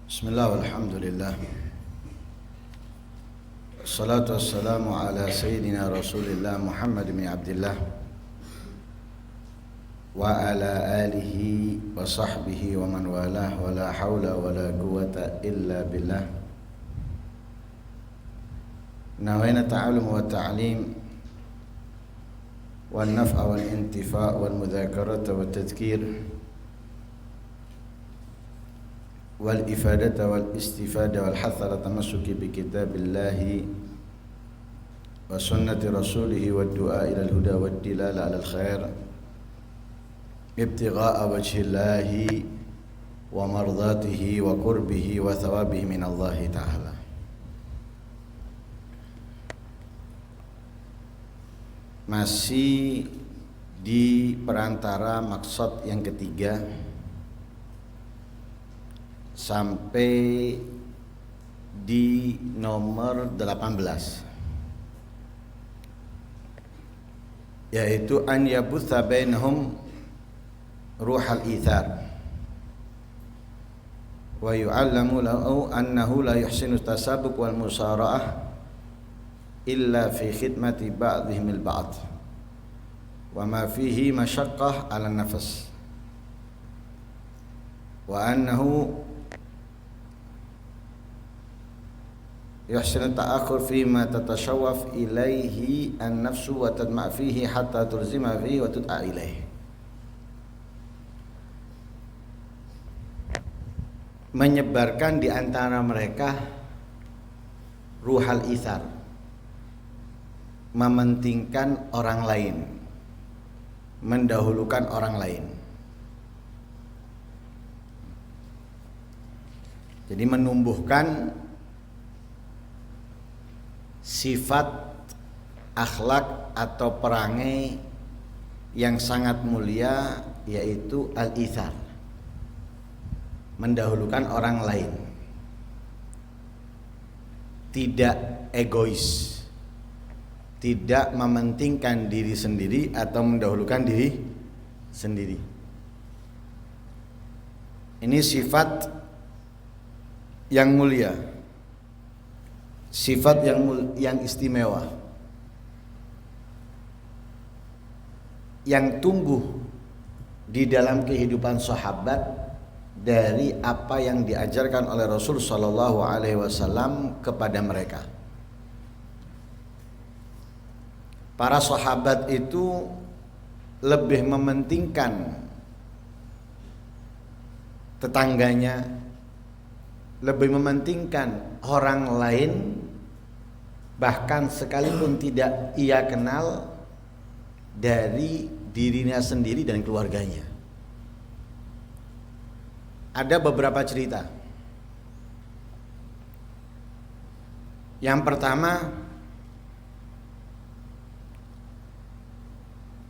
Bismillah walhamdulillah. Assalatu wassalamu ala sayyidina Rasulillah Muhammad bin Abdullah wa ala alihi wa sahbihi wa man walah wa la hawla wa la quwwata illa billah. Nawayna ta'allum wa ta'lim wal naf'a wal intifa' wal mudhakarata wa tadhkir wal ifadata wal istifada wal hath ala tamassuki bi kitabillahi wa sunnati rasulih wa du'a ila al huda wa dilala ala al khair ibtigha'a wajhillahi wa mardatihi wa qurbihi wa thawabihi min Allah ta'ala. Masih di perantara maksud yang ketiga sampai di nomor 18, yaitu an yabutha bainahum ruhal ithar wa yu'allamu lahu annahu la yuhsinu tasabuq wal musara'ah illa fi khidmati ba'dihim al-ba'd wa ma fihi masyaqqah 'ala an-nafs wa annahu yuhsinu ta'akhur fima tatashawwaf ilaihi an-nafsu wa tadma' fihi hatta tulzima fihi wa tud'a ilaihi. Menyebarkan di antara mereka ruhal ithar, mementingkan orang lain, mendahulukan orang lain. Jadi menumbuhkan sifat akhlak atau perangai yang sangat mulia, yaitu al-ithar, mendahulukan orang lain, tidak egois, tidak mementingkan diri sendiri atau mendahulukan diri sendiri. Ini sifat yang mulia, sifat yang istimewa, yang tumbuh di dalam kehidupan sahabat dari apa yang diajarkan oleh Rasul Shallallahu Alaihi Wasallam kepada mereka. Para sahabat itu lebih mementingkan tetangganya, lebih mementingkan orang lain, bahkan sekalipun tidak ia kenal, dari dirinya sendiri dan keluarganya. Ada beberapa cerita. Yang pertama,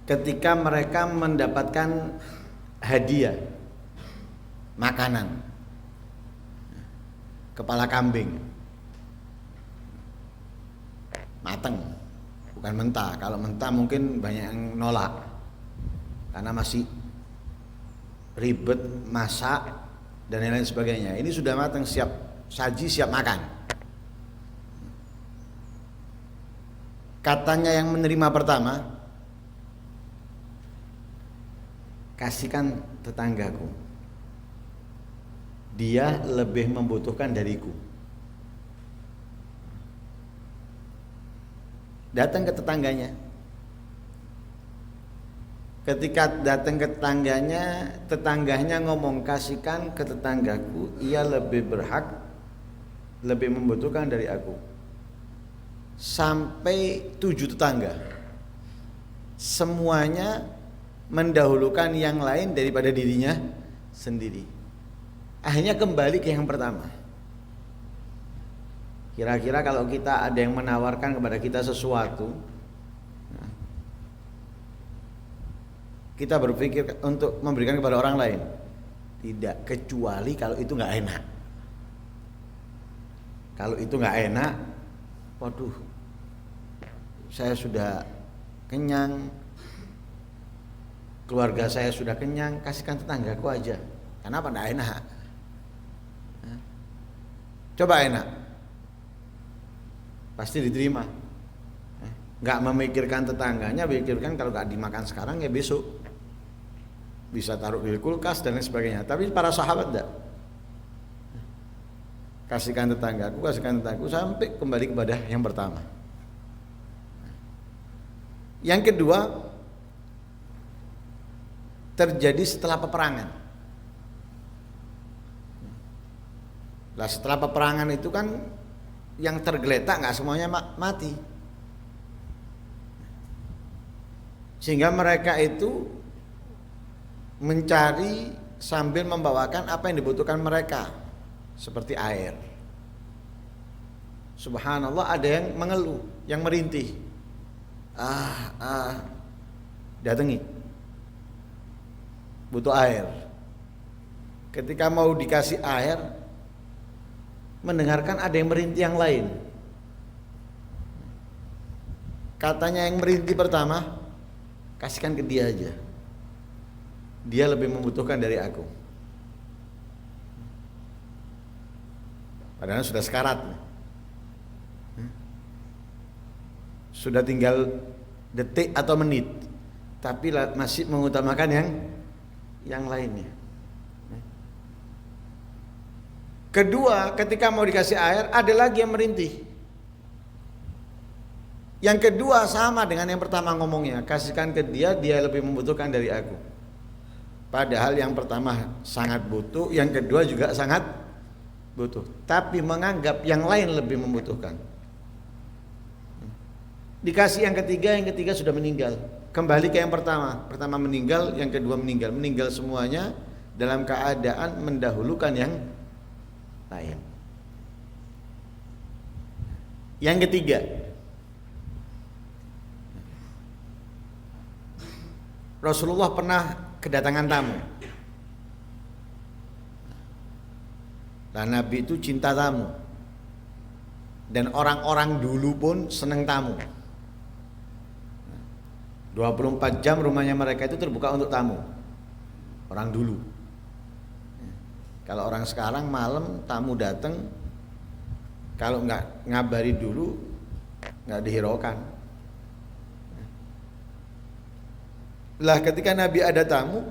ketika mereka mendapatkan hadiah makanan, kepala kambing mateng, bukan mentah. Kalau mentah mungkin banyak yang nolak karena masih ribet masak dan lain-lain sebagainya. Ini sudah matang, siap saji, siap makan. Katanya yang menerima pertama, kasihkan tetanggaku, dia lebih membutuhkan dariku. Datang ke tetangganya. Ketika datang ke tetangganya ngomong, kasihkan ke tetanggaku, ia lebih berhak, lebih membutuhkan dari aku. Sampai 7 tetangga, semuanya mendahulukan yang lain daripada dirinya sendiri. Akhirnya kembali ke yang pertama. Kira-kira kalau kita ada yang menawarkan kepada kita sesuatu, kita berpikir untuk memberikan kepada orang lain? Tidak, kecuali kalau itu nggak enak. Kalau itu nggak enak, waduh, saya sudah kenyang, keluarga saya sudah kenyang, kasihkan tetanggaku aja. Kenapa? Nggak enak. Coba enak, pasti diterima. Nggak memikirkan tetangganya, pikirkan kalau nggak dimakan sekarang ya besok bisa taruh di kulkas dan lain sebagainya. Tapi para sahabat enggak. Kasihkan tetanggaku sampai kembali kepada yang pertama. Yang kedua terjadi setelah peperangan. Lah setelah peperangan itu kan yang tergeletak nggak semuanya mati, sehingga mereka itu mencari sambil membawakan apa yang dibutuhkan mereka, seperti air. Subhanallah, ada yang mengeluh, yang merintih. Datangi, butuh air. Ketika mau dikasih air, mendengarkan ada yang merintih yang lain. Katanya yang merintih pertama, kasihkan ke dia aja, dia lebih membutuhkan dari aku. Padahal sudah sekarat, sudah tinggal detik atau menit, tapi masih mengutamakan yang lainnya. Kedua, ketika mau dikasih air, ada lagi yang merintih. Yang kedua sama dengan yang pertama ngomongnya, kasihkan ke dia, dia lebih membutuhkan dari aku. Padahal yang pertama sangat butuh, yang kedua juga sangat butuh, tapi menganggap yang lain lebih membutuhkan. Dikasih yang ketiga sudah meninggal. Kembali ke yang pertama meninggal, yang kedua meninggal semuanya dalam keadaan mendahulukan yang lain. Yang ketiga, Rasulullah pernah kedatangan tamu. Dan Nabi itu cinta tamu. Dan orang-orang dulu pun senang tamu. 24 jam rumahnya mereka itu terbuka untuk tamu. Orang dulu. Kalau orang sekarang malam tamu datang, kalau nggak ngabari dulu nggak dihiraukan. Lah ketika Nabi ada tamu,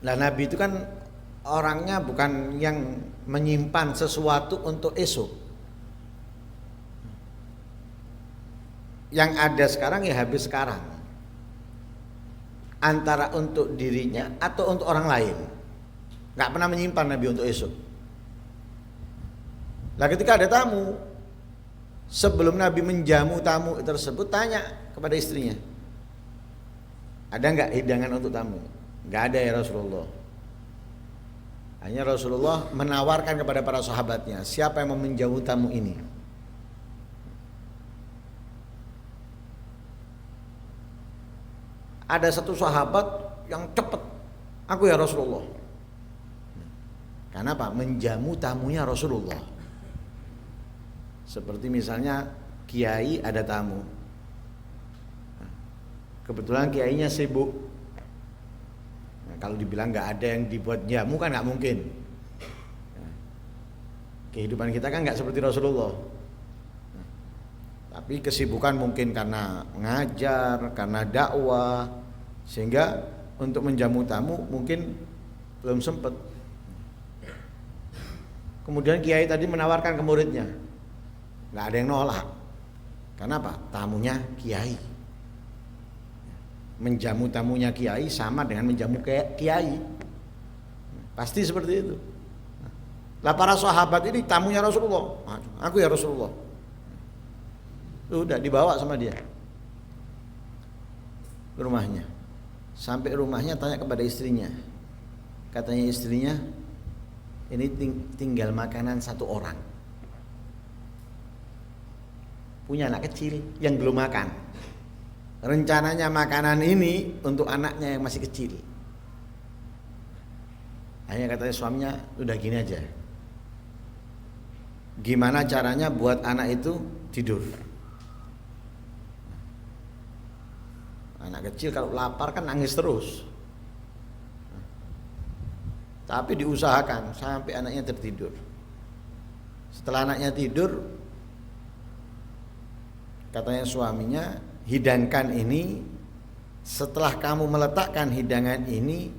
lah Nabi itu kan orangnya bukan yang menyimpan sesuatu untuk esok. Yang ada sekarang ya habis sekarang, antara untuk dirinya atau untuk orang lain. Nggak pernah menyimpan Nabi untuk esok. Lah ketika ada tamu, sebelum Nabi menjamu tamu tersebut, tanya kepada istrinya, ada nggak hidangan untuk tamu? Nggak ada ya Rasulullah. Hanya Rasulullah menawarkan kepada para sahabatnya, siapa yang mau menjamu tamu ini? Ada satu sahabat yang cepat, aku ya Rasulullah. Karena apa? Menjamu tamunya Rasulullah. Seperti misalnya kiai ada tamu, kebetulan kiainya sibuk. Nah, kalau dibilang nggak ada yang dibuat jamu kan nggak mungkin. Nah, kehidupan kita kan nggak seperti Rasulullah. Nah, tapi kesibukan mungkin karena ngajar, karena dakwah, sehingga untuk menjamu tamu mungkin belum sempat. Kemudian kiai tadi menawarkan ke muridnya, nggak ada yang nolak. Kenapa? Tamunya kiai. Menjamu tamunya kiai sama dengan menjamu kiai. Pasti seperti itu. Lah para sahabat ini tamunya Rasulullah. Aku ya Rasulullah. Udah dibawa sama dia ke rumahnya. Sampai rumahnya tanya kepada istrinya. Katanya istrinya, ini tinggal makanan satu orang. Punya anak kecil yang belum makan. Rencananya makanan ini untuk anaknya yang masih kecil. Hanya katanya suaminya, udah gini aja, gimana caranya buat anak itu tidur. Anak kecil kalau lapar kan nangis terus. Tapi diusahakan sampai anaknya tertidur. Setelah anaknya tidur, katanya suaminya, hidangkan ini. Setelah kamu meletakkan hidangan ini,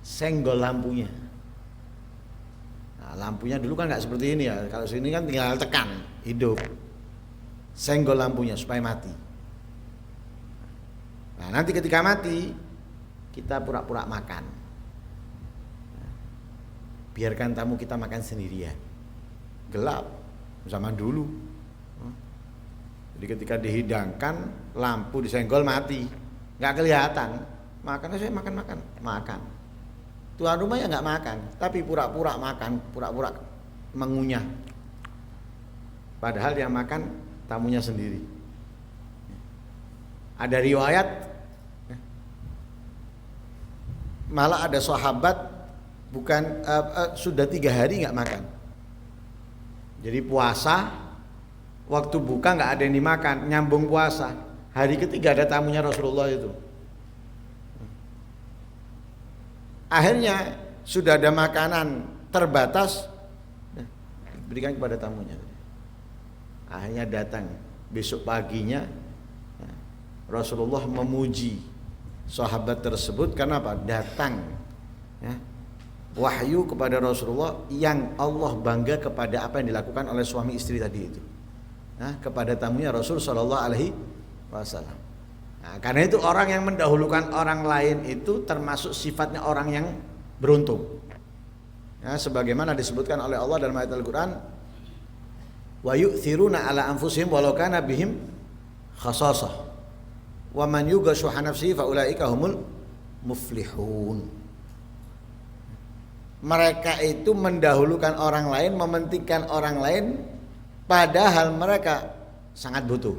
senggol lampunya. Nah, lampunya dulu kan nggak seperti ini ya. Kalau sini kan tinggal tekan, hidup. Senggol lampunya supaya mati. Nah, nanti ketika mati, kita pura-pura makan. Biarkan tamu kita makan sendirian. Gelap zaman dulu. Jadi ketika dihidangkan, lampu disenggol mati, nggak kelihatan. Makan saya makan. Tuan rumahnya nggak makan, tapi pura-pura makan, pura-pura mengunyah. Padahal yang makan tamunya sendiri. Ada riwayat, malah ada sahabat sudah 3 hari nggak makan. Jadi puasa, waktu buka nggak ada yang dimakan, nyambung puasa. Hari ketiga ada tamunya Rasulullah itu. Akhirnya sudah ada makanan terbatas, berikan kepada tamunya. Akhirnya datang besok paginya, Rasulullah memuji sahabat tersebut karena apa? Datang wahyu kepada Rasulullah yang Allah bangga kepada apa yang dilakukan oleh suami istri tadi itu, kepada tamunya Rasul Shallallahu Alaihi Wasallam. Nah, karena itu orang yang mendahulukan orang lain itu termasuk sifatnya orang yang beruntung. Sebagaimana disebutkan oleh Allah dalam ayat Al-Quran, wa yu'thiruna ala anfusihim walau kana bihim khasasah wa man yuqa shuha nafsihi fa ulaika humul muflihun. Mereka itu mendahulukan orang lain, mementingkan orang lain, padahal mereka sangat butuh.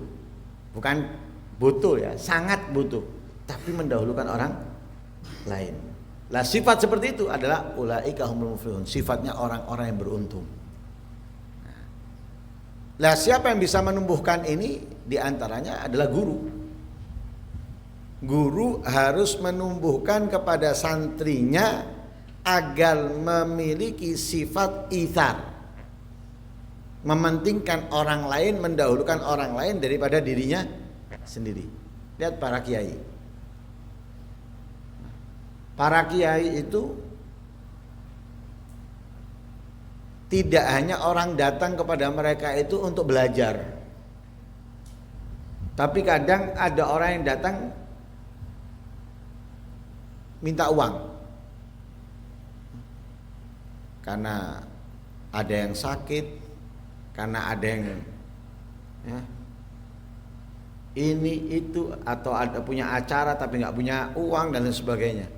Bukan butuh ya, sangat butuh, tapi mendahulukan orang lain. Lah sifat seperti itu adalah ulaika humul muflihun, sifatnya orang-orang yang beruntung. Lah siapa yang bisa menumbuhkan ini? Di antaranya adalah guru. Guru harus menumbuhkan kepada santrinya agar memiliki sifat itsar, mementingkan orang lain, mendahulukan orang lain daripada dirinya sendiri. Lihat para kiai. Para kiai itu tidak hanya orang datang kepada mereka itu untuk belajar, tapi kadang ada orang yang datang minta uang karena ada yang sakit, karena ada yang ini itu, atau ada punya acara tapi nggak punya uang dan lain sebagainya.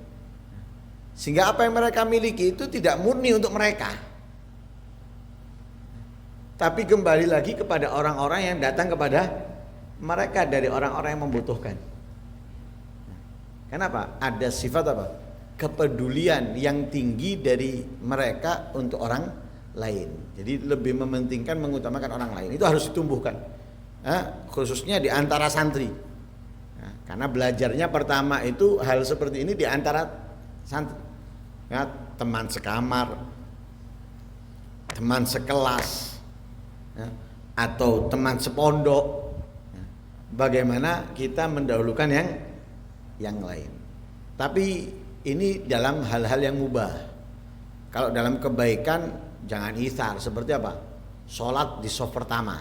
Sehingga apa yang mereka miliki itu tidak murni untuk mereka, tapi kembali lagi kepada orang-orang yang datang kepada mereka dari orang-orang yang membutuhkan. Kenapa? Ada sifat apa? Kepedulian yang tinggi dari mereka untuk orang lain. Jadi lebih mementingkan, mengutamakan orang lain. Itu harus ditumbuhkan, khususnya di antara santri. Karena belajarnya pertama itu hal seperti ini di antara santri, teman sekamar, teman sekelas, atau teman sepondok. Bagaimana kita mendahulukan yang lain. Tapi ini dalam hal-hal yang mubah. Kalau dalam kebaikan jangan itsar. Seperti apa? Sholat di saf pertama,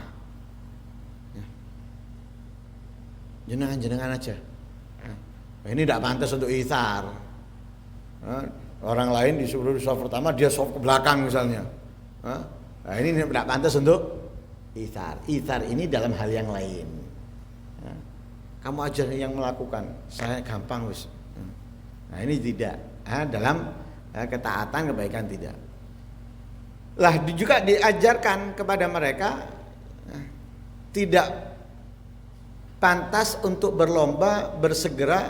jenengan aja. Ini tidak pantas untuk itsar. Orang lain disuruh di saf pertama, dia saf ke belakang misalnya. Nah, ini tidak pantas untuk itsar. Itsar ini dalam hal yang lain. Kamu aja yang melakukan, saya gampang wis. Nah ini tidak, dalam ketaatan kebaikan tidak. Lah juga diajarkan kepada mereka tidak pantas untuk berlomba bersegera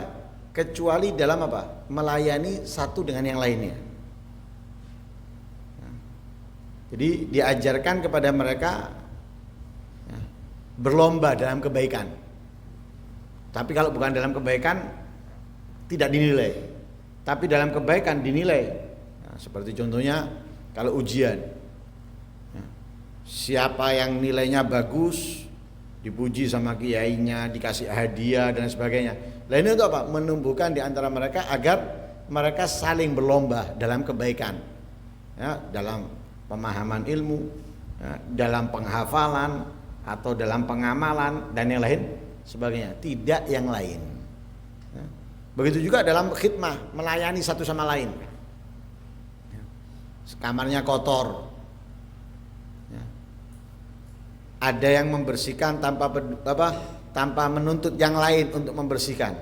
kecuali dalam apa? Melayani satu dengan yang lainnya. Jadi diajarkan kepada mereka berlomba dalam kebaikan. Tapi kalau bukan dalam kebaikan tidak dinilai. Tapi dalam kebaikan dinilai. Seperti contohnya kalau ujian, Siapa yang nilainya bagus dipuji sama kiainya, dikasih hadiah dan sebagainya. Nah ini untuk apa? Menumbuhkan di antara mereka agar mereka saling berlomba dalam kebaikan, ya, dalam pemahaman ilmu, ya, dalam penghafalan atau dalam pengamalan dan yang lain sebagainya. Tidak yang lain. Ya. Begitu juga dalam khidmah, melayani satu sama lain. Ya. Kamarnya kotor. Ada yang membersihkan tanpa menuntut yang lain untuk membersihkan.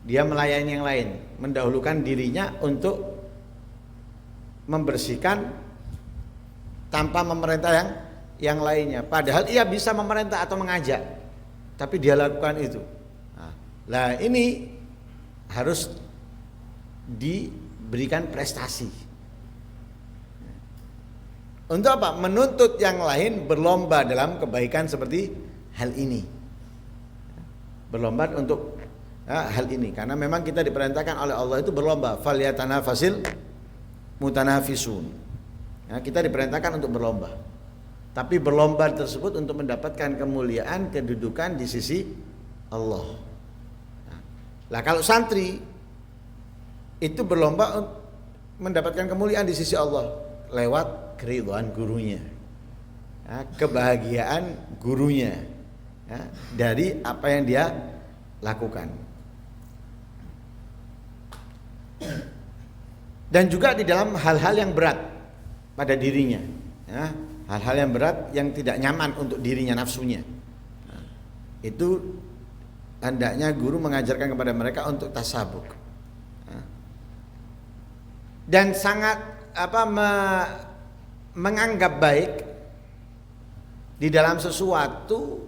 Dia melayani yang lain, mendahulukan dirinya untuk membersihkan tanpa memerintah yang lainnya. Padahal ia bisa memerintah atau mengajak, tapi dia lakukan itu. Nah, ini harus diberikan prestasi. Untuk apa? Menuntut yang lain berlomba dalam kebaikan seperti hal ini. Berlomba untuk hal ini. Karena memang kita diperintahkan oleh Allah itu berlomba. Falyatanafasil mutanafisun. Ya, kita diperintahkan untuk berlomba. Tapi berlomba tersebut untuk mendapatkan kemuliaan, kedudukan di sisi Allah. Nah, kalau santri itu berlomba mendapatkan kemuliaan di sisi Allah lewat keridhaan gurunya, ya, kebahagiaan gurunya, ya, dari apa yang dia lakukan. Dan juga di dalam hal-hal yang berat pada dirinya, ya, hal-hal yang berat yang tidak nyaman untuk dirinya, nafsunya. Nah, itu hendaknya guru mengajarkan kepada mereka untuk tasabuk, ya. Dan sangat menganggap baik di dalam sesuatu,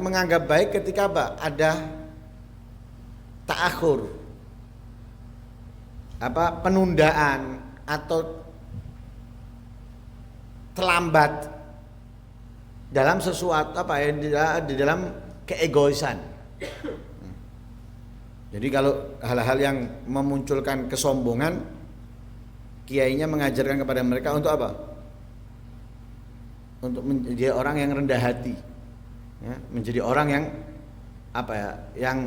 menganggap baik ketika ada ta'akhur, penundaan atau terlambat dalam sesuatu di dalam keegoisan. Jadi kalau hal-hal yang memunculkan kesombongan, kiainya mengajarkan kepada mereka untuk apa? Untuk menjadi orang yang rendah hati, ya, menjadi orang yang yang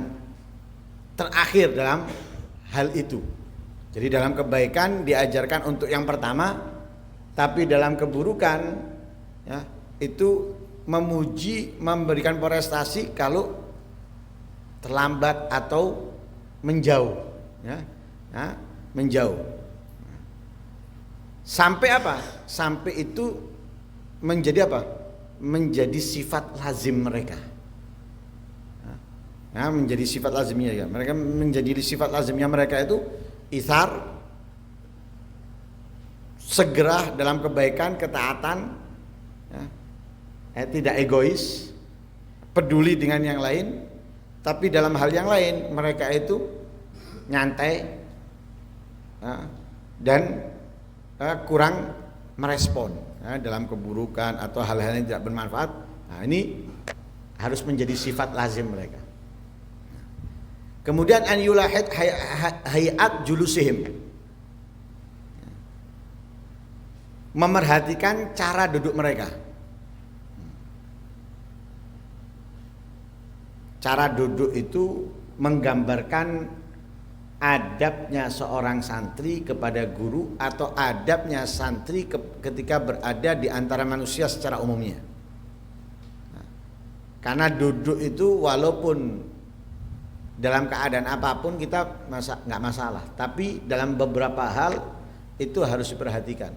terakhir dalam hal itu. Jadi dalam kebaikan diajarkan untuk yang pertama, tapi dalam keburukan, ya, itu memuji, memberikan prestasi kalau terlambat atau menjauh, ya, menjauh. Sampai Sampai itu menjadi menjadi sifat lazim mereka. Nah, menjadi sifat lazimnya ya. Mereka menjadi sifat lazimnya mereka itu itsar, segera dalam kebaikan, ketaatan, ya, tidak egois, peduli dengan yang lain, tapi dalam hal yang lain mereka itu nyantai, ya, dan kurang merespon, ya, dalam keburukan atau hal-hal yang tidak bermanfaat. Nah, ini harus menjadi sifat lazim mereka. Kemudian an yulahid hayat julusihim, memerhatikan cara duduk mereka. Cara duduk itu menggambarkan adabnya seorang santri kepada guru atau adabnya santri ketika berada di antara manusia secara umumnya. Nah, karena duduk itu walaupun dalam keadaan apapun kita nggak masalah, tapi dalam beberapa hal itu harus diperhatikan.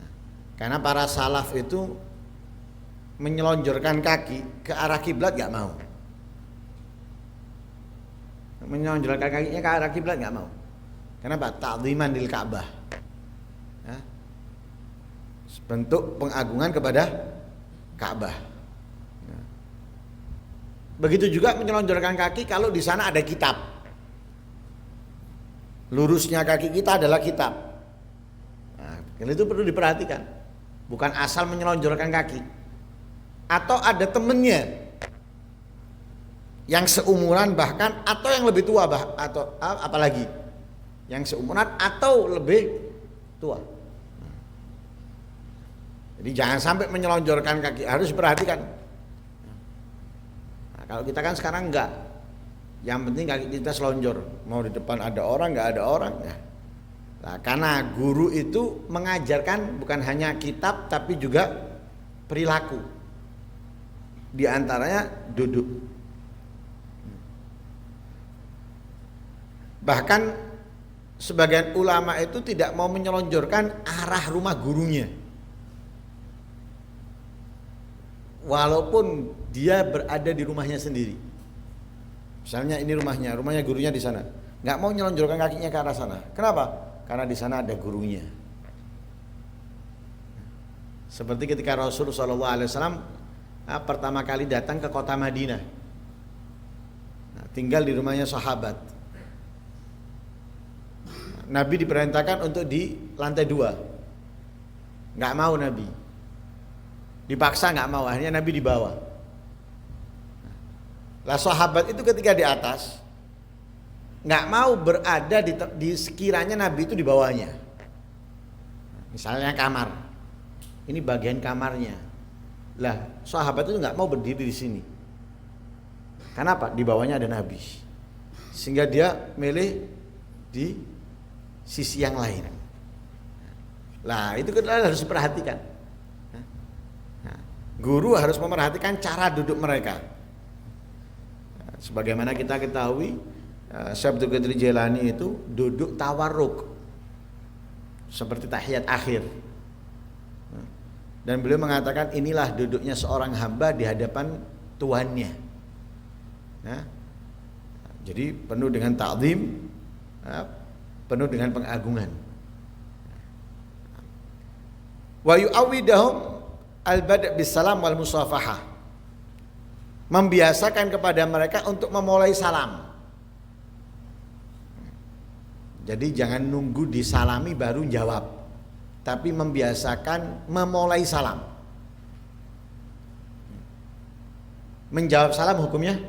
Nah, karena para salaf itu menyelonjorkan kaki ke arah kiblat nggak mau. Menonjolkan kakinya ke arah kiblat nggak mau. Kenapa? Ta'dhiman lil Ka'bah, ya, bentuk pengagungan kepada Ka'bah. Ya. Begitu juga menyelonjorkan kaki kalau di sana ada kitab. Lurusnya kaki kita adalah kitab. Nah, itu perlu diperhatikan. Bukan asal menyelonjorkan kaki. Atau ada temennya yang seumuran bahkan atau yang lebih tua atau apalagi yang seumuran atau lebih tua. Jadi jangan sampai menyelonjorkan kaki, harus perhatikan. Nah, kalau kita kan sekarang enggak, yang penting kaki kita selonjor, mau di depan ada orang nggak ada orang. Nah, karena guru itu mengajarkan bukan hanya kitab tapi juga perilaku, di antaranya duduk. Bahkan sebagian ulama itu tidak mau menyelonjorkan arah rumah gurunya. Walaupun dia berada di rumahnya sendiri. Misalnya ini rumahnya gurunya di sana. Nggak mau nyelonjorkan kakinya ke arah sana. Kenapa? Karena di sana ada gurunya. Seperti ketika Rasulullah SAW pertama kali datang ke kota Madinah. Nah, tinggal di rumahnya sahabat. Nabi diperintahkan untuk di lantai 2. Nggak mau Nabi. Dipaksa nggak mau, akhirnya Nabi di bawah. Lah sahabat itu ketika di atas nggak mau berada di sekiranya Nabi itu di bawahnya. Misalnya kamar, ini bagian kamarnya. Lah sahabat itu nggak mau berdiri di sini. Kenapa? Di bawahnya ada Nabi, sehingga dia milih di sisi yang lain. Lah itu kita harus perhatikan. Guru harus memerhatikan cara duduk mereka. Sebagaimana kita ketahui, Syekh Abdul Qadir Jailani itu duduk tawarruk seperti tahiyat akhir. Dan beliau mengatakan inilah duduknya seorang hamba di hadapan tuannya. Jadi penuh dengan ta'zim, penuh dengan pengagungan. Wa yu'awwidahum al-bada' bisalam wal musafahah. Membiasakan kepada mereka untuk memulai salam. Jadi jangan nunggu disalami baru jawab, tapi membiasakan memulai salam. Menjawab salam hukumnya?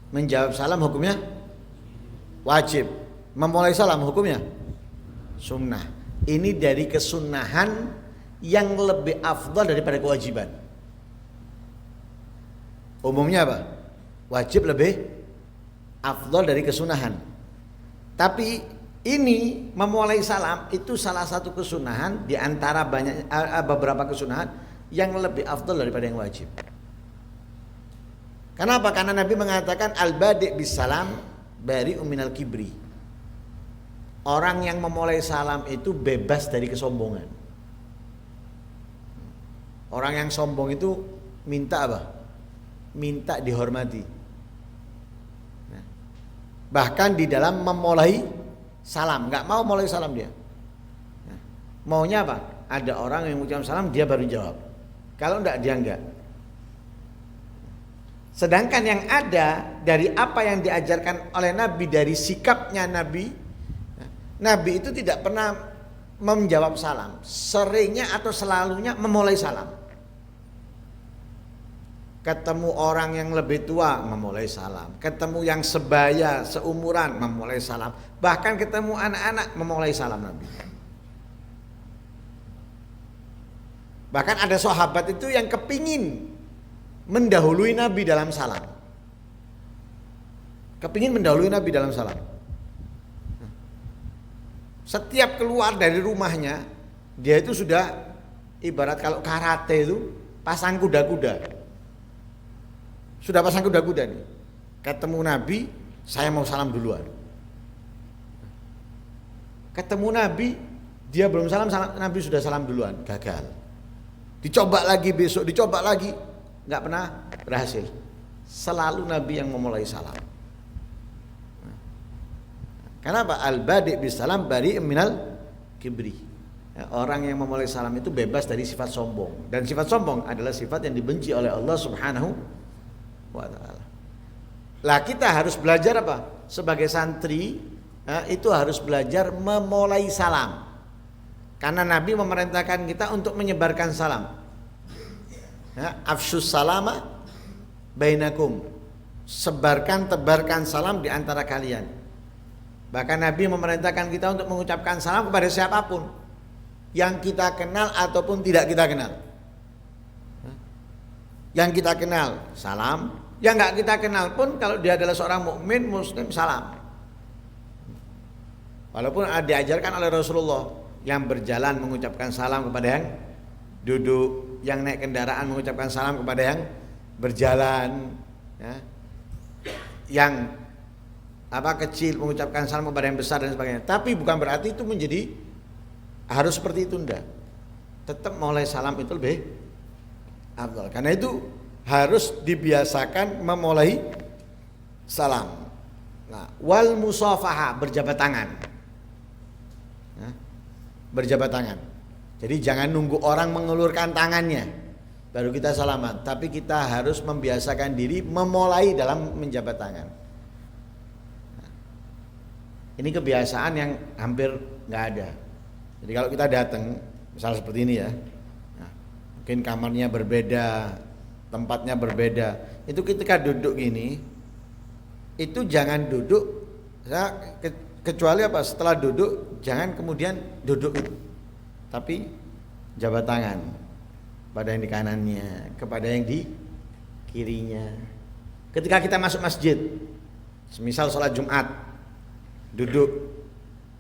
Menjawab salam hukumnya wajib. Memulai salam hukumnya sunnah. Ini dari kesunnahan yang lebih afdal daripada kewajiban. Umumnya apa? Wajib lebih afdal dari kesunahan. Tapi ini memulai salam itu salah satu kesunahan di antara beberapa kesunahan yang lebih afdal daripada yang wajib. Kenapa? Karena Nabi mengatakan al-badi' bis salam bari'un minal kibri. Orang yang memulai salam itu bebas dari kesombongan. Orang yang sombong itu minta apa? Minta dihormati. Bahkan di dalam memulai salam, nggak mau mulai salam dia. Maunya apa? Ada orang yang mengucapkan salam dia baru jawab. Kalau enggak dia enggak. Sedangkan yang ada dari apa yang diajarkan oleh Nabi, dari sikapnya Nabi itu tidak pernah menjawab salam, seringnya atau selalunya memulai salam. Ketemu orang yang lebih tua memulai salam, ketemu yang sebaya, seumuran memulai salam, bahkan ketemu anak-anak memulai salam Nabi. Bahkan ada sahabat itu yang kepingin mendahului Nabi dalam salam. Kepingin mendahului Nabi dalam salam. Setiap keluar dari rumahnya, dia itu sudah ibarat kalau karate itu pasang kuda-kuda. Sudah pasang kuda-kuda nih. Ketemu Nabi, saya mau salam duluan. Ketemu Nabi, dia belum salam, Nabi sudah salam duluan, gagal. Dicoba lagi besok, dicoba lagi, nggak pernah berhasil. Selalu Nabi yang memulai salam. Kenapa? Al-badi' bisalam bari'un minal kibri. Orang yang memulai salam itu bebas dari sifat sombong. Dan sifat sombong adalah sifat yang dibenci oleh Allah Subhanahu wa ta'ala. Lah kita harus belajar apa? Sebagai santri itu harus belajar memulai salam. Karena Nabi memerintahkan kita untuk menyebarkan salam. Afsyus salama bainakum. Sebarkan, tebarkan salam di antara kalian. Bahkan Nabi memerintahkan kita untuk mengucapkan salam kepada siapapun yang kita kenal ataupun tidak kita kenal. Yang kita kenal salam, yang nggak kita kenal pun kalau dia adalah seorang mukmin muslim salam. Walaupun diajarkan oleh Rasulullah yang berjalan mengucapkan salam kepada yang duduk, yang naik kendaraan mengucapkan salam kepada yang berjalan, ya. Yang kecil mengucapkan salam kepada yang besar dan sebagainya. Tapi bukan berarti itu menjadi harus seperti itu, enggak. Tetap mulai salam itu lebih afdal. Karena itu harus dibiasakan memulai salam. Nah, wal musafaha, berjabat tangan. Nah, berjabat tangan. Jadi jangan nunggu orang mengulurkan tangannya baru kita salaman, tapi kita harus membiasakan diri memulai dalam menjabat tangan. Nah, ini kebiasaan yang hampir nggak ada. Jadi kalau kita datang, misalnya seperti ini ya, nah, mungkin kamarnya berbeda, tempatnya berbeda, itu ketika duduk gini, itu jangan duduk, kecuali setelah duduk, jangan kemudian duduk itu, tapi jabat tangan pada yang di kanannya, kepada yang di kirinya. Ketika kita masuk masjid, semisal sholat Jumat, duduk,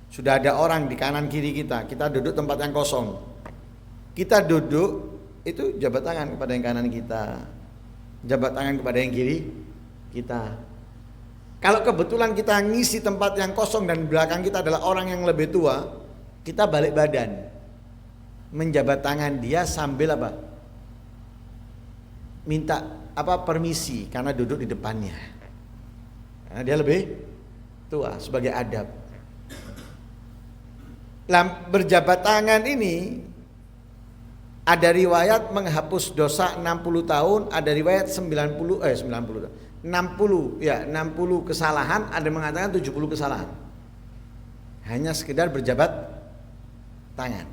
sudah ada orang di kanan kiri kita duduk tempat yang kosong, kita duduk itu jabat tangan kepada yang kanan kita, jabat tangan kepada yang kiri kita. Kalau kebetulan kita ngisi tempat yang kosong dan belakang kita adalah orang yang lebih tua, kita balik badan, menjabat tangan dia sambil minta permisi karena duduk di depannya, karena dia lebih tua, sebagai adab. Berjabat tangan ini ada riwayat menghapus dosa 60 tahun, ada riwayat 60 kesalahan, ada yang mengatakan 70 kesalahan. Hanya sekedar berjabat tangan.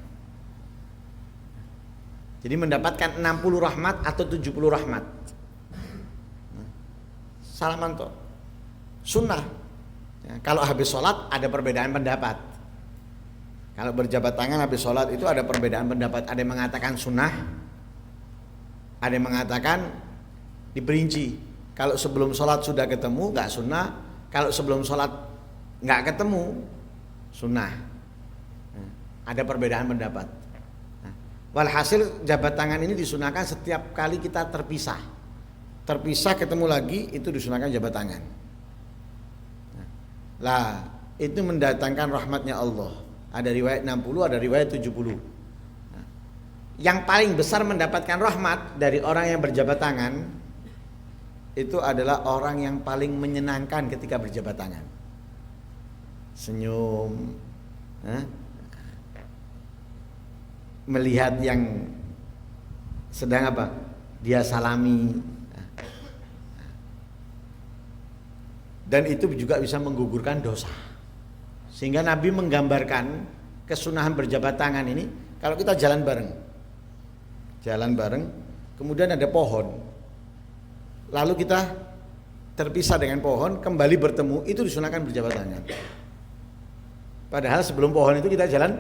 Jadi mendapatkan 60 rahmat atau 70 rahmat. Salaman toh. Sunnah. Ya, kalau habis sholat ada perbedaan pendapat. Kalau berjabat tangan habis sholat itu ada perbedaan pendapat. Ada yang mengatakan sunnah, ada yang mengatakan diperinci. Kalau sebelum sholat sudah ketemu nggak sunnah, kalau sebelum sholat nggak ketemu sunnah. Ada perbedaan pendapat. Walhasil jabat tangan ini disunahkan setiap kali kita terpisah ketemu lagi, itu disunahkan jabat tangan. Lah itu mendatangkan rahmatnya Allah. Ada riwayat 60, ada riwayat 70. Yang paling besar mendapatkan rahmat dari orang yang berjabat tangan itu adalah orang yang paling menyenangkan ketika berjabat tangan. Senyum, melihat yang sedang dia salami, dan itu juga bisa menggugurkan dosa. Sehingga Nabi menggambarkan kesunahan berjabat tangan ini kalau kita jalan bareng, kemudian ada pohon, lalu kita terpisah dengan pohon, kembali bertemu, itu disunahkan berjabat tangan. Padahal sebelum pohon itu kita jalan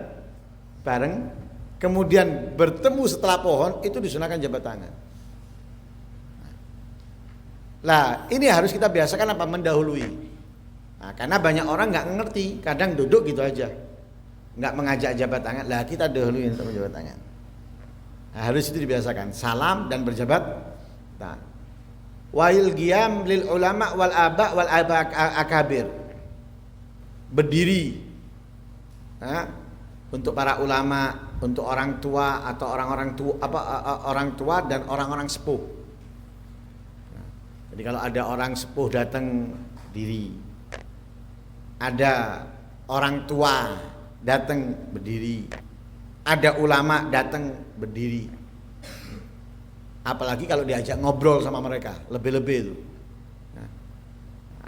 bareng, kemudian bertemu setelah pohon, itu disunahkan jabat tangan. Lah ini harus kita biasakan mendahului. Nah, karena banyak orang nggak ngerti, kadang duduk gitu aja, nggak mengajak jabat tangan. Lah kita dahului untuk berjabat tangan. Nah, harus itu dibiasakan, salam dan berjabat tangan. Wa'il qiyam lil ulama wal aba wal akabir, berdiri untuk para ulama, untuk orang tua atau orang tua dan orang-orang sepuh. Nah, jadi kalau ada orang sepuh datang diri, ada orang tua datang berdiri, ada ulama datang berdiri. Apalagi kalau diajak ngobrol sama mereka, lebih-lebih itu. Nah,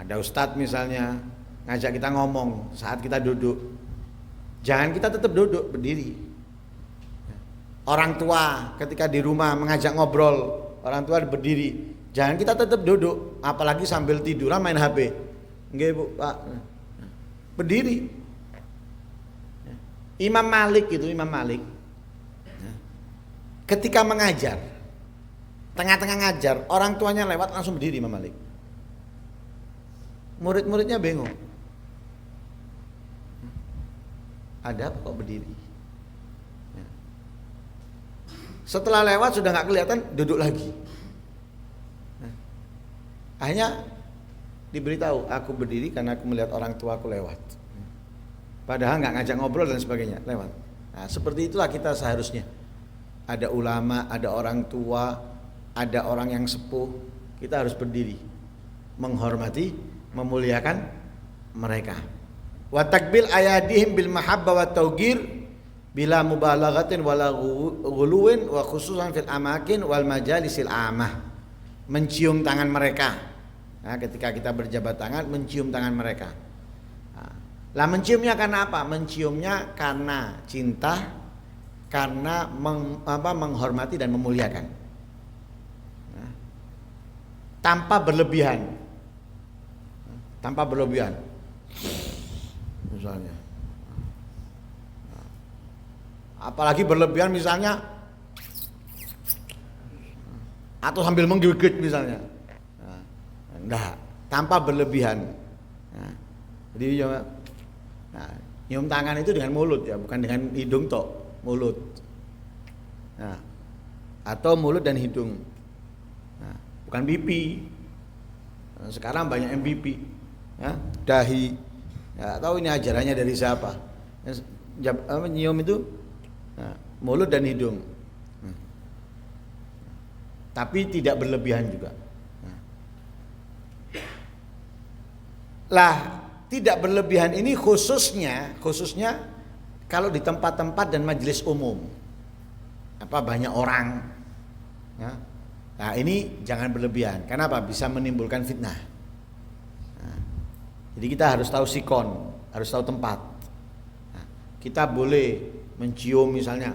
ada ustadz misalnya ngajak kita ngomong saat kita duduk, jangan kita tetap duduk, berdiri. Orang tua ketika di rumah mengajak ngobrol, orang tua berdiri, jangan kita tetap duduk, apalagi sambil tiduran main HP. Nggih Bu, Pak. berdiri. Imam Malik itu, Imam Malik ketika mengajar, tengah-tengah ngajar, orang tuanya lewat langsung berdiri Imam Malik. Murid-muridnya bingung. Ada apa kok berdiri? Setelah lewat sudah nggak kelihatan, duduk lagi. Akhirnya diberitahu, aku berdiri karena aku melihat orang tua aku lewat. Padahal nggak ngajak ngobrol dan sebagainya, lewat. Nah, seperti itulah kita seharusnya. Ada ulama, ada orang tua, ada orang yang sepuh, kita harus berdiri, menghormati, memuliakan mereka. Wa takbil ayadihim bil mahabbah wa tawgir bila mubalaghatin wala ghuluwin wa khususan fil amakin wal majalisil amah. Mencium tangan mereka. Nah, ketika kita berjabat tangan, mencium tangan mereka. Lah menciumnya karena apa? Menciumnya karena cinta, karena menghormati dan memuliakan. Nah, tanpa berlebihan. Tanpa berlebihan. Misalnya. Apalagi berlebihan misalnya atau sambil menggigit misalnya. Enggak, tanpa berlebihan. Jadi nyium tangan itu dengan mulut ya, bukan dengan hidung tok, mulut. Atau mulut dan hidung. Bukan pipi. Sekarang banyak yang pipi, dahi. Ya, tahu ini ajarannya dari siapa? Nyium itu mulut dan hidung. Tapi tidak berlebihan juga. Lah, tidak berlebihan ini khususnya kalau di tempat-tempat dan majelis umum, banyak orang, ya. Nah ini jangan berlebihan. Kenapa? Bisa menimbulkan fitnah. Nah, jadi kita harus tahu sikon, harus tahu tempat. Nah, kita boleh mencium misalnya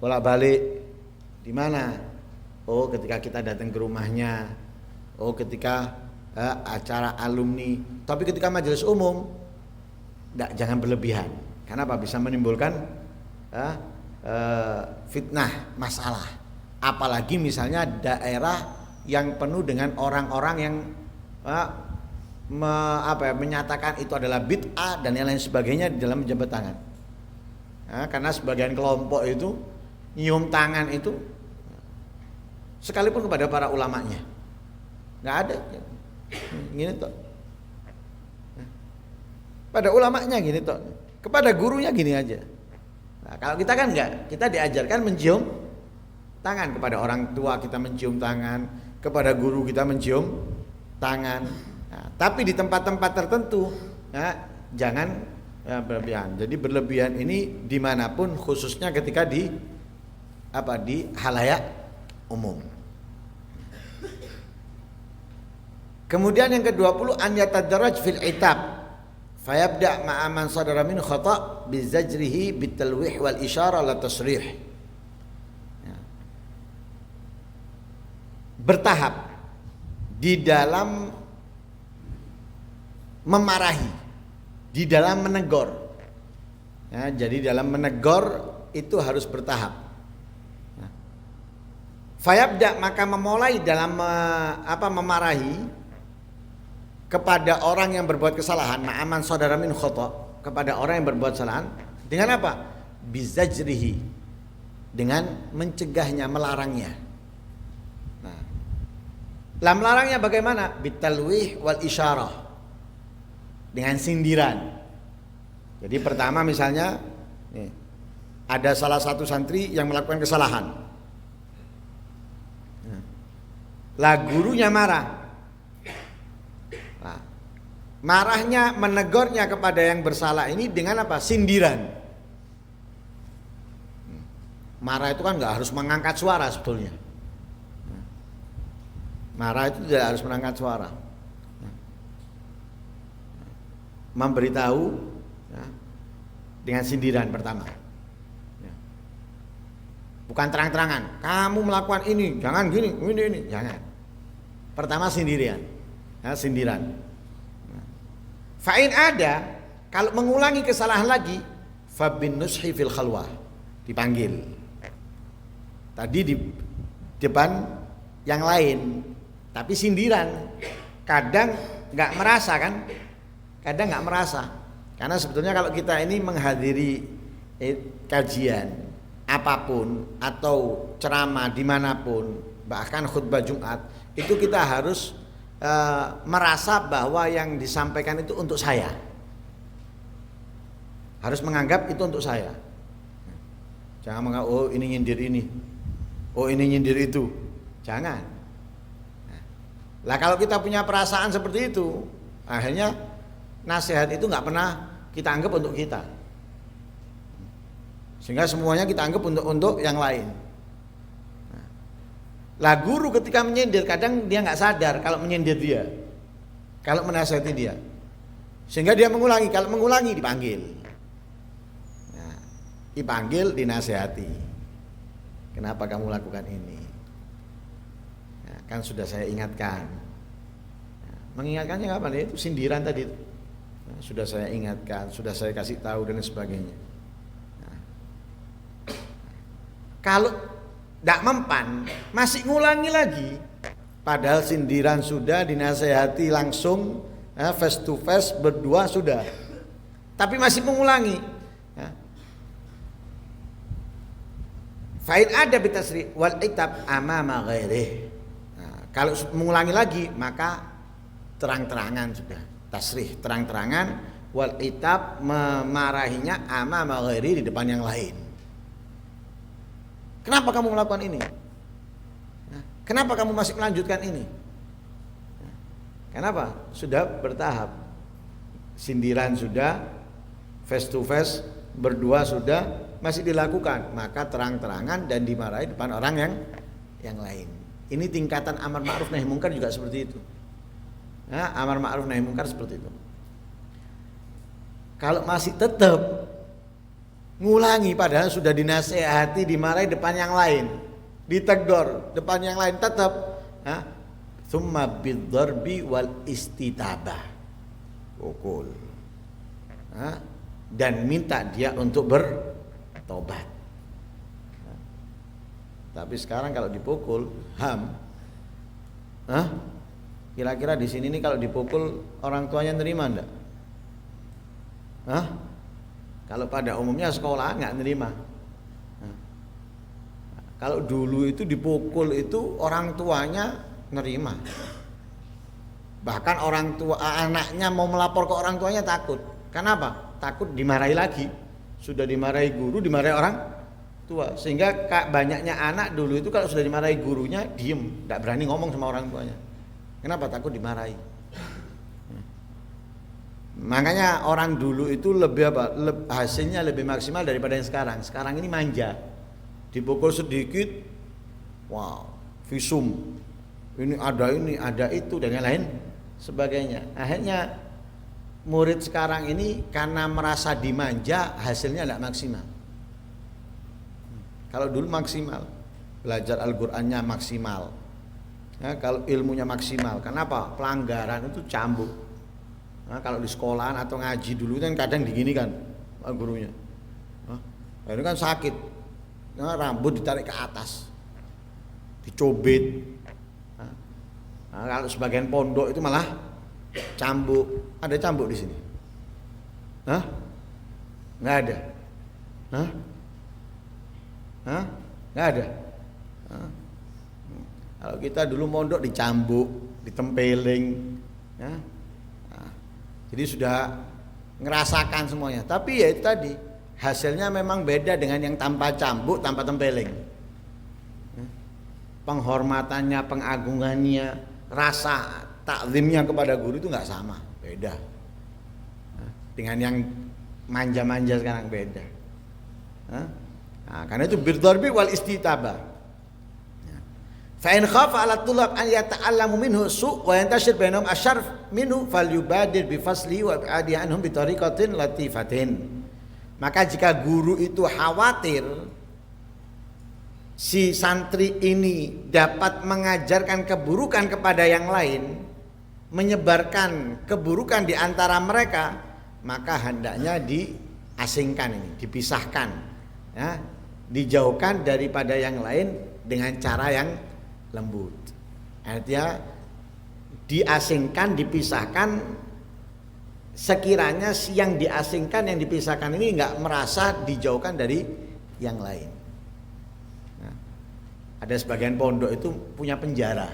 bolak-balik di mana? Oh, ketika kita datang ke rumahnya. Oh, ketika acara alumni. Tapi ketika majelis umum jangan berlebihan. Kenapa? Bisa menimbulkan fitnah, masalah. Apalagi misalnya daerah yang penuh dengan orang-orang yang menyatakan itu adalah bid'ah dan yang lain sebagainya di dalam menjabat tangan. Karena sebagian kelompok itu nyium tangan itu sekalipun kepada para ulamanya nggak ada. Gini toh. Pada ulamanya gini toh. Kepada gurunya gini aja. Nah, kalau kita kan enggak, kita diajarkan mencium tangan. Kepada orang tua kita mencium tangan, kepada guru kita mencium tangan. Nah, tapi di tempat-tempat tertentu, jangan berlebihan. Jadi berlebihan ini dimanapun, khususnya ketika di halayak umum. Kemudian yang ke-20 an yatadarraj fil itab fayabda ma'a man sadara min khata' bizajrihi bitalwih wal isyarah la tasrih. Bertahap di dalam memarahi, di dalam menegur. Ya, jadi dalam menegur itu harus bertahap. Fayabda maka memulai dalam memarahi kepada orang yang berbuat kesalahan, ma'aman saudara min khata', kepada orang yang berbuat kesalahan dengan apa? Bizajrihi, dengan mencegahnya, melarangnya. Nah, lah melarangnya bagaimana? Bitalwih wal isyarah, dengan sindiran. Jadi pertama misalnya ada salah satu santri yang melakukan kesalahan, lah gurunya marah. Marahnya, menegurnya kepada yang bersalah ini dengan apa? Sindiran. Marah itu kan nggak harus mengangkat suara sebetulnya. Marah itu tidak harus mengangkat suara. Memberitahu dengan sindiran pertama. Bukan terang-terangan. Kamu melakukan ini, jangan gini, ini, jangan. Pertama sindiran. Sindiran. Fa'in ada Kalau mengulangi kesalahan lagi, fabin nushi fil khalwah, dipanggil. Tadi di depan yang lain, tapi sindiran. Kadang nggak merasa kan? Kadang nggak merasa. Karena sebetulnya kalau kita ini menghadiri kajian apapun atau ceramah dimanapun, bahkan khutbah Jumat, itu kita harus merasa bahwa yang disampaikan itu untuk saya. Harus menganggap itu untuk saya. Jangan menganggap oh ini nyindir ini, oh ini nyindir itu. Jangan. Lah kalau kita punya perasaan seperti itu, akhirnya nasihat itu nggak pernah kita anggap untuk kita. Sehingga semuanya kita anggap untuk yang lain. Lah guru ketika menyindir kadang dia nggak sadar kalau menyindir dia, kalau menasihati dia, sehingga dia mengulangi. Kalau mengulangi dipanggil, dipanggil, dinasihati. Kenapa kamu lakukan ini? Nah, kan sudah saya ingatkan. Nah, mengingatkannya kapan? Itu sindiran tadi. Nah, sudah saya ingatkan, sudah saya kasih tahu dan sebagainya. Nah, kalau tidak mempan, masih ngulangi lagi. Padahal sindiran sudah, dinasehati langsung, face to face berdua sudah. Tapi masih mengulangi. Fa'in ada bitasri wal itab amama ghairih. Kalau mengulangi lagi maka terang-terangan sudah. Tasrih terang-terangan, wal itab memarahinya amama ghairih di depan yang lain. Kenapa kamu melakukan ini? Kenapa kamu masih melanjutkan ini? Kenapa? Sudah bertahap. Sindiran sudah, face to face berdua sudah, masih dilakukan, maka terang-terangan dan dimarahi depan orang yang lain. Ini tingkatan amar ma'ruf nahi munkar juga seperti itu. Nah, amar ma'ruf nahi munkar seperti itu. Kalau masih tetap ngulangi padahal sudah dinasehati, dimarahi depan yang lain, ditegur depan yang lain tetap, tsumma bidzarbi wal istitabah, pukul, dan minta dia untuk bertobat. Tapi sekarang kalau dipukul, kira-kira di sini nih kalau dipukul orang tuanya nerima enggak? Kalau pada umumnya sekolah nggak nerima. Kalau dulu itu dipukul itu orang tuanya nerima. Bahkan orang tua anaknya mau melapor ke orang tuanya takut. Kenapa? Takut dimarahi lagi. Sudah dimarahi guru, dimarahi orang tua. Sehingga banyaknya anak dulu itu kalau sudah dimarahi gurunya diem, nggak berani ngomong sama orang tuanya. Kenapa? Takut dimarahi. Makanya orang dulu itu hasilnya lebih maksimal daripada yang sekarang. Sekarang ini manja, dipukul sedikit, wow, visum, ini ada itu dan yang lain sebagainya. Akhirnya murid sekarang ini karena merasa dimanja, hasilnya tidak maksimal. Kalau dulu maksimal, belajar Al-Qur'annya maksimal, kalau ilmunya maksimal. Kenapa? Pelanggaran itu cambuk. Kalau di sekolahan atau ngaji dulu kan kadang diginikan gurunya. Ini kan sakit. Rambut ditarik ke atas. Dicobit. Kalau sebagian pondok itu malah cambuk. Ada cambuk di sini? Nggak ada. Nggak ada. Kalau kita dulu mondok dicambuk, ditempeling, jadi sudah ngerasakan semuanya. Tapi ya itu tadi, hasilnya memang beda dengan yang tanpa cambuk, tanpa tempeling. Penghormatannya, pengagungannya, rasa takzimnya kepada guru itu nggak sama, beda. Dengan yang manja-manja sekarang beda. Karena itu bidzarbi wal istitabah. Fa in khafa 'ala tulab an yata'allamu minhu su' wa yantashir bainahum asyarf minhu falyubadir bi fasli wa bi'adi anhum bi tariqatin latifatin. Maka jika guru itu khawatir si santri ini dapat mengajarkan keburukan kepada yang lain, menyebarkan keburukan di antara mereka, maka hendaknya diasingkan ini, dipisahkan, ya, dijauhkan daripada yang lain dengan cara yang lembut. Artinya diasingkan, dipisahkan sekiranya yang diasingkan, yang dipisahkan ini nggak merasa dijauhkan dari yang lain. Nah, ada sebagian pondok itu punya penjara,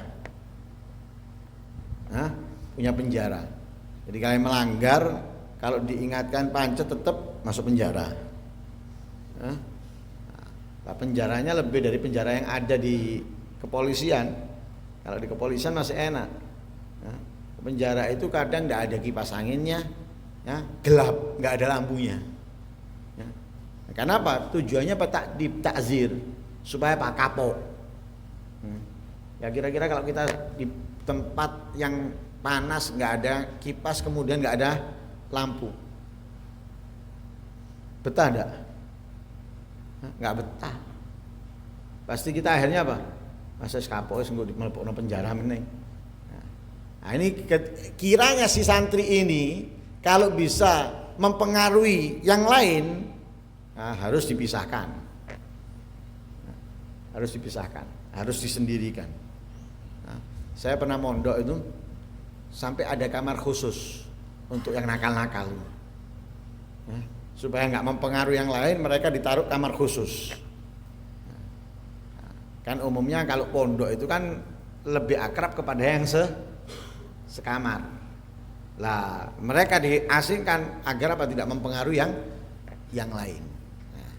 nah, punya penjara. Jadi kalau melanggar, kalau diingatkan pancet tetap masuk penjara. Nah, penjaranya lebih dari penjara yang ada di kepolisian. Kalau di kepolisian masih enak. Nah, penjara itu kadang nggak ada kipas anginnya, ya, gelap, nggak ada lampunya. Ya. Nah, kenapa? Tujuannya takzir supaya pak kapok. Ya kira-kira kalau kita di tempat yang panas nggak ada kipas, kemudian nggak ada lampu, betah enggak? Nggak betah. Pasti kita akhirnya apa? Masa kapok wis nggo mlebokno penjara meneh. Nah, ini kiranya si santri ini kalau bisa mempengaruhi yang lain, nah, harus dipisahkan. Nah, harus dipisahkan, harus disendirikan. Nah, saya pernah mondok itu sampai ada kamar khusus untuk yang nakal-nakal. Nah, supaya nggak mempengaruhi yang lain, mereka ditaruh kamar khusus. Nah, kan umumnya kalau pondok itu kan lebih akrab kepada yang sekamar. Lah, mereka diasingkan agar apa? Tidak mempengaruhi yang lain. Nah,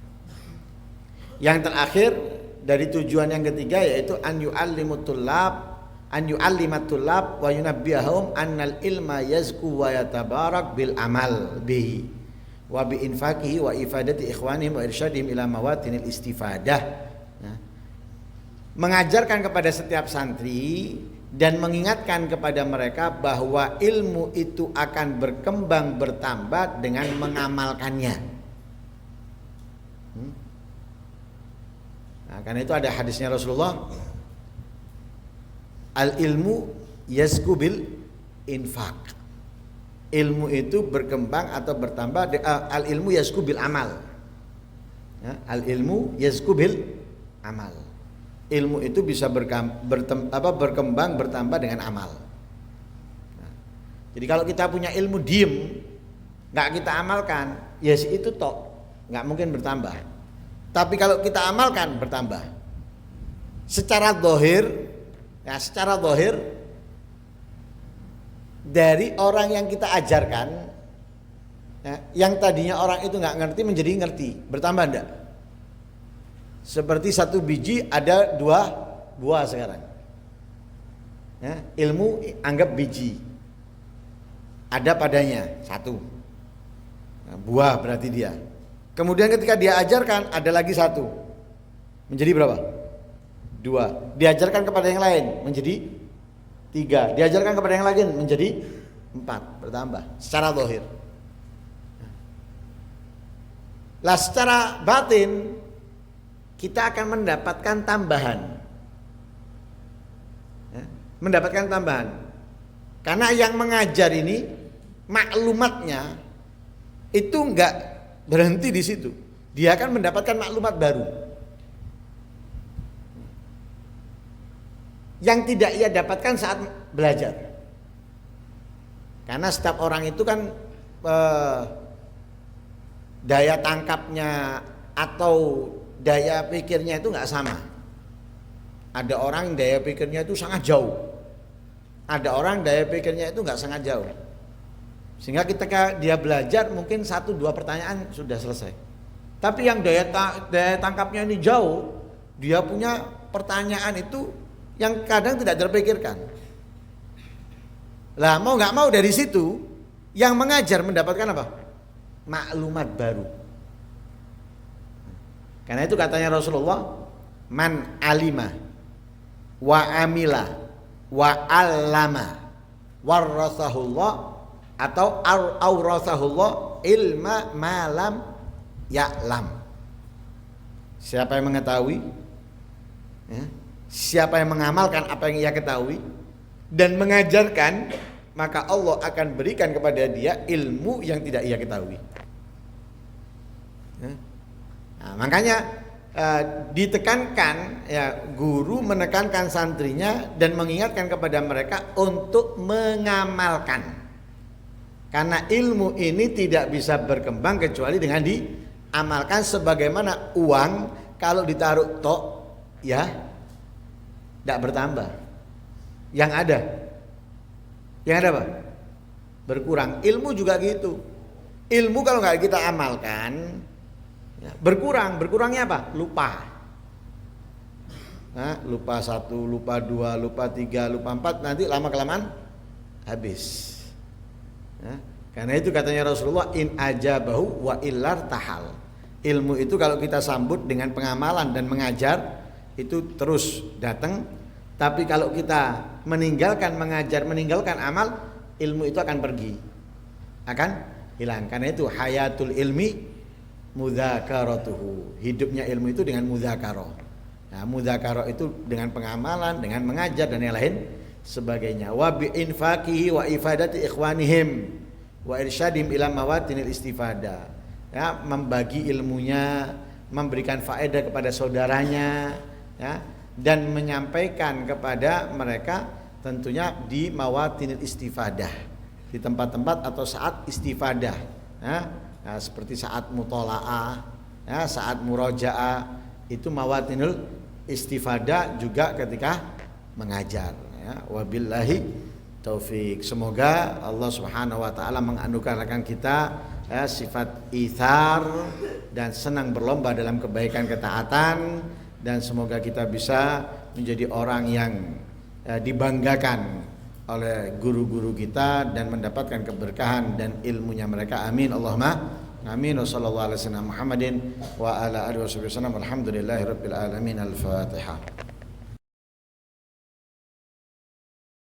yang terakhir dari tujuan yang ketiga yaitu an yu'allimatulab wa yunabbihahum annal ilma yazku wa yatabarak bil amal bihi wa bi infaqihi wa ifadati ikhwanihim wa irsyadihim ila mawatinil istifadah. Nah, mengajarkan kepada setiap santri dan mengingatkan kepada mereka bahwa ilmu itu akan berkembang bertambah dengan mengamalkannya. Nah, karena itu ada hadisnya Rasulullah, al ilmu yazku bil infaq. Ilmu itu berkembang atau bertambah, al ilmu yazku bil amal. Ya, al ilmu yazku bil amal. Ilmu itu bisa berkembang bertambah dengan amal. Nah, jadi kalau kita punya ilmu diem, nggak kita amalkan, ya itu tok, nggak mungkin bertambah. Tapi kalau kita amalkan bertambah. Secara zahir, ya secara zahir dari orang yang kita ajarkan, ya, yang tadinya orang itu nggak ngerti menjadi ngerti, bertambah enggak? Seperti satu biji ada 2 buah sekarang. Ya, ilmu anggap biji, ada padanya 1. Nah, buah berarti dia. Kemudian ketika dia ajarkan ada lagi 1, menjadi berapa? 2. Diajarkan kepada yang lain menjadi 3. Diajarkan kepada yang lain menjadi 4, bertambah secara zahir. Lah secara batin kita akan mendapatkan tambahan, ya, mendapatkan tambahan. Karena yang mengajar ini maklumatnya itu enggak berhenti di situ, dia akan mendapatkan maklumat baru yang tidak ia dapatkan saat belajar. Karena setiap orang itu kan daya tangkapnya atau daya pikirnya itu nggak sama. Ada orang daya pikirnya itu sangat jauh, ada orang daya pikirnya itu nggak sangat jauh, sehingga ketika dia belajar mungkin 1-2 pertanyaan sudah selesai. Tapi yang daya tangkapnya ini jauh, dia punya pertanyaan itu yang kadang tidak terpikirkan. Lah mau nggak mau dari situ yang mengajar mendapatkan apa? Maklumat baru. Karena itu katanya Rasulullah, man alima wa amila wa allama warasahullah atau aurasahullah ilma malam ya'lam. Siapa yang mengetahui, ya, siapa yang mengamalkan apa yang ia ketahui dan mengajarkan maka Allah akan berikan kepada dia ilmu yang tidak ia ketahui. Nah, makanya ditekankan ya, guru menekankan santrinya dan mengingatkan kepada mereka untuk mengamalkan. Karena ilmu ini tidak bisa berkembang kecuali dengan diamalkan, sebagaimana uang kalau ditaruh tok ya tidak bertambah. Yang ada apa? Berkurang. Ilmu juga gitu. Ilmu kalau nggak kita amalkan ya, berkurang. Berkurangnya apa? Lupa. Nah, lupa 1, lupa 2, lupa 3, lupa 4, nanti lama kelamaan habis. Ya, karena itu katanya Rasulullah, in ajabahu wa illar tahal. Ilmu itu kalau kita sambut dengan pengamalan dan mengajar itu terus datang. Tapi kalau kita meninggalkan mengajar, meninggalkan amal, ilmu itu akan pergi, akan hilang. Karena itu hayatul ilmi mudzakaratuhu. Hidupnya ilmu itu dengan mudzakarah. Nah, mudzakarah itu dengan pengamalan, dengan mengajar dan yang lain sebagainya. Wa bi infaqihi wa ifadati ikhwanihim wa irsyadim ila mawatinil istifada. Ya, membagi ilmunya, memberikan faedah kepada saudaranya, ya, dan menyampaikan kepada mereka tentunya di mawatinil istifadah, di tempat-tempat atau saat istifadah, ya. Nah, seperti saat mutola'ah, ya, saat murojaah, itu mawatinul istifadah juga ketika mengajar. Ya, wabillahi taufik. Semoga Allah Subhanahu wa taala menganugerahkan kita ya, sifat ithar dan senang berlomba dalam kebaikan ketaatan, dan semoga kita bisa menjadi orang yang dibanggakan oleh guru-guru kita dan mendapatkan keberkahan dan ilmunya mereka. Amin Allahumma amin. Wassallallahu alaihi wasallam Muhammadin wa ala alihi wasallam. Alhamdulillahirabbil alamin. Al-Fatihah.